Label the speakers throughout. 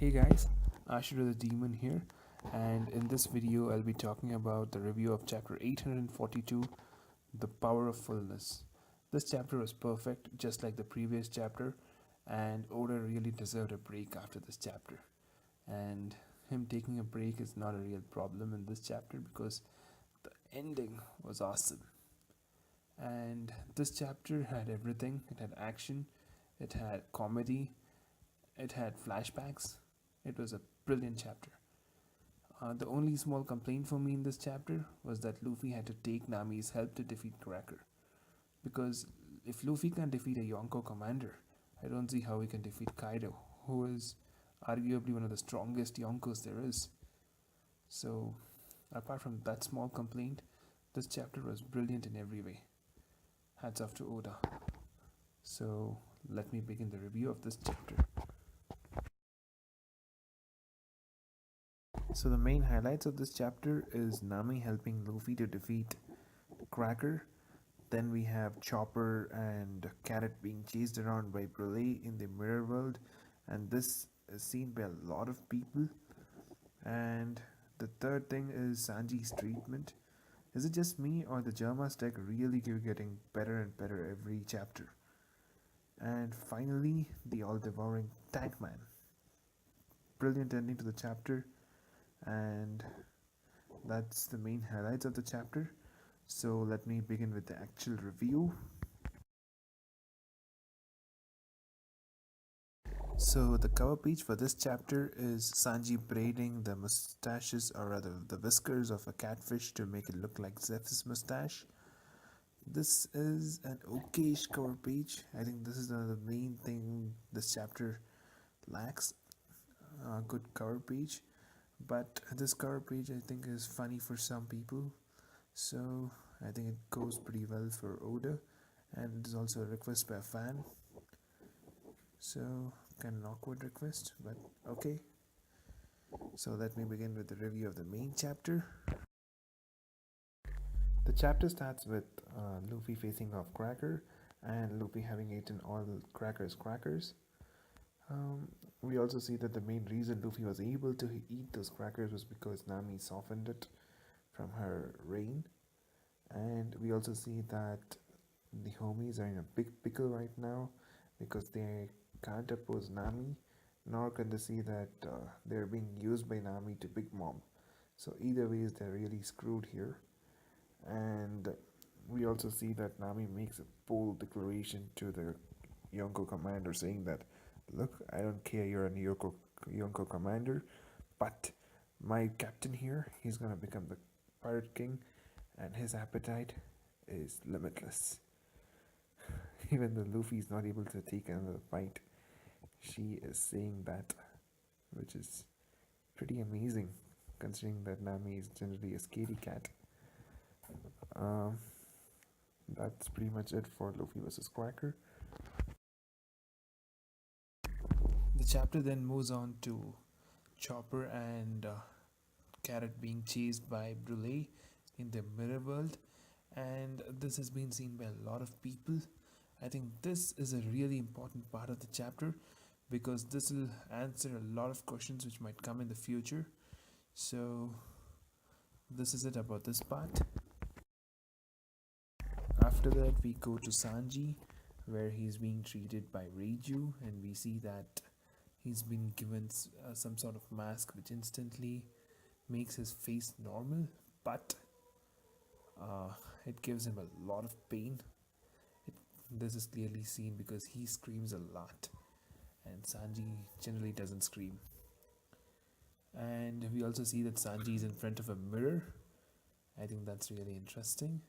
Speaker 1: Hey guys, Ashura the Demon here, and in this video I'll be talking about the review of chapter 842, The Power of Fullness. This chapter was perfect, just like the previous chapter, and Oda really deserved a break after this chapter. And him taking a break is not a real problem in this chapter because the ending was awesome. And this chapter had everything. It had action, it had comedy, it had flashbacks. It was a brilliant chapter. The only small complaint for me in this chapter was that Luffy had to take Nami's help to defeat Cracker. Because if Luffy can defeat a Yonko commander, I don't see how he can defeat Kaido, who is arguably one of the strongest Yonkos there is. So, apart from that small complaint, this chapter was brilliant in every way. Hats off to Oda. So, let me begin the review of this chapter. So the main highlights of this chapter is Nami helping Luffy to defeat Cracker. Then we have Chopper and Carrot being chased around by Brule in the mirror world, and this is seen by a lot of people. And the third thing is Sanji's treatment. Is it just me, or the Germa's deck really keep getting better and better every chapter? And finally, the all-devouring Tankman. Brilliant ending to the chapter, and that's the main highlights of the chapter. So let me begin with the actual review. So the cover page for this chapter is Sanji braiding the mustaches, or rather the whiskers of a catfish to make it look like Zeph's mustache. This is an okayish cover page. I think this is the main thing this chapter lacks, a good cover page. But this cover page I think is funny for some people, so I think it goes pretty well for Oda, and it is also a request by a fan. So kind of an awkward request, but okay. So let me begin with the review of the main chapter. The chapter starts with Luffy facing off Cracker, and Luffy having eaten all Cracker's crackers. We also see that the main reason Luffy was able to eat those crackers was because Nami softened it from her reign. And we also see that the homies are in a big pickle right now because they can't oppose Nami, nor can they see that they're being used by Nami to Big Mom. So either ways, they're really screwed here. And we also see that Nami makes a bold declaration to the Yonko commander saying that, look, I don't care you're a Yonko commander, but my captain here, he's gonna become the pirate king, and his appetite is limitless. Even though Luffy is not able to take another bite, she is saying that, which is pretty amazing considering that Nami is generally a scaredy cat. Um, that's pretty much it for Luffy versus Cracker. The chapter then moves on to Chopper and Carrot being chased by Brule in the mirror world, and this has been seen by a lot of people. I think this is a really important part of the chapter because this will answer a lot of questions which might come in the future. So this is it about this part. After that, we go to Sanji, where he's being treated by Reiju, and we see that he's been given some sort of mask which instantly makes his face normal, but it gives him a lot of pain. This is clearly seen because he screams a lot, and Sanji generally doesn't scream. And we also see that Sanji is in front of a mirror. I think that's really interesting.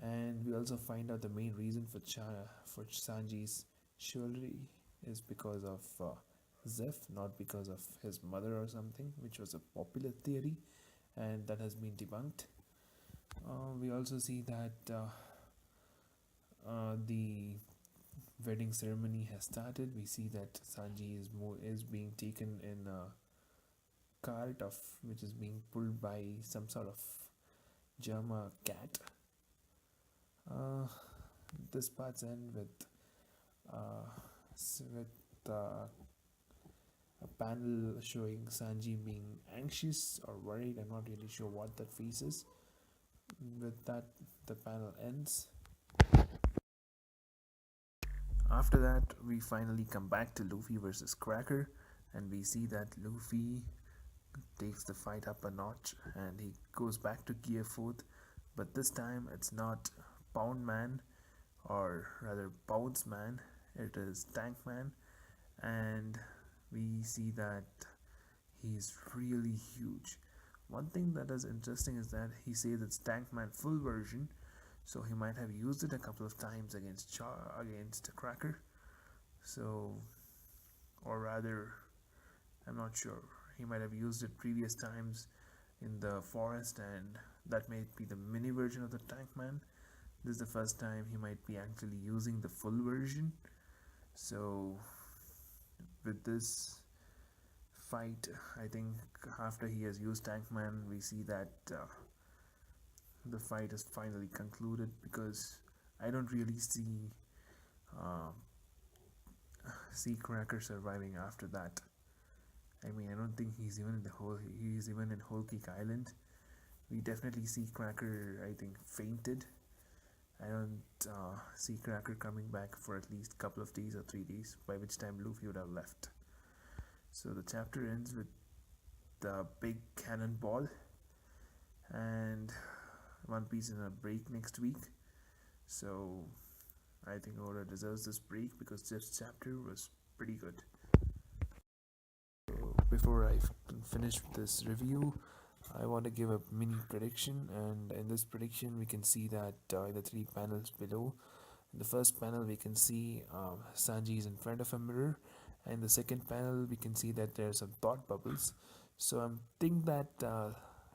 Speaker 1: And we also find out the main reason for Sanji's chivalry is because of Zeph, not because of his mother or something, which was a popular theory, and that has been debunked. We also see that the wedding ceremony has started. We see that Sanji is being taken in a cart of which is being pulled by some sort of Germa cat. This part's end with a panel showing Sanji being anxious or worried. I'm not really sure what that face is. With that, the panel ends. After that, we finally come back to Luffy versus Cracker, and we see that Luffy takes the fight up a notch and he goes back to Gear 4th, but this time it's not Pound Man, or rather Pounds Man, it is Tankman, and we see that he's really huge. One thing that is interesting is that he says it's Tankman full version, so he might have used it a couple of times against Cracker. So, or rather, I'm not sure. He might have used it previous times in the forest, and that may be the mini version of the Tankman. This is the first time he might be actually using the full version. So, with this fight, I think after he has used Tankman, we see that the fight is finally concluded, because I don't really uh, see Cracker surviving after that. I mean, I don't think he's even in Whole Cake Island. We definitely see Cracker, I think, fainted. I don't see Cracker coming back for at least a couple of days or 3 days, by which time Luffy would have left. So the chapter ends with the big cannonball, and One Piece is in a break next week. So I think Oda deserves this break because this chapter was pretty good. So before I finish this review, I want to give a mini prediction, and in this prediction we can see that in the three panels below, in the first panel we can see Sanji is in front of a mirror, and in the second panel we can see that there are some thought bubbles. So I'm think that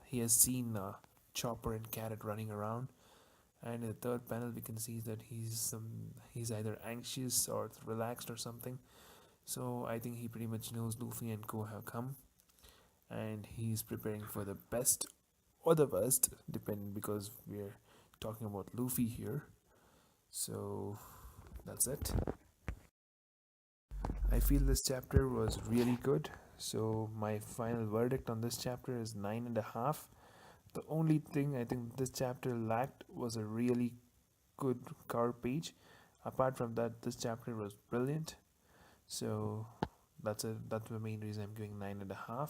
Speaker 1: he has seen Chopper and Carrot running around, and in the third panel we can see that he's either anxious or relaxed or something. So I think he pretty much knows Luffy and Co have come, and he's preparing for the best or the worst, depending, because we're talking about Luffy here. So that's it. I feel this chapter was really good. So my final verdict on this chapter is 9.5. The only thing I think this chapter lacked was a really good cover page. Apart from that, this chapter was brilliant. So that's it. That's the main reason I'm giving 9.5.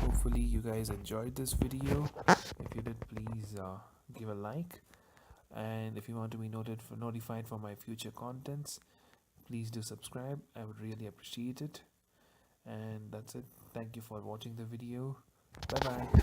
Speaker 1: Hopefully you guys enjoyed this video. If you did, please give a like, and if you want to be notified for my future contents, please do subscribe. I would really appreciate it. And that's it. Thank you for watching the video. Bye bye.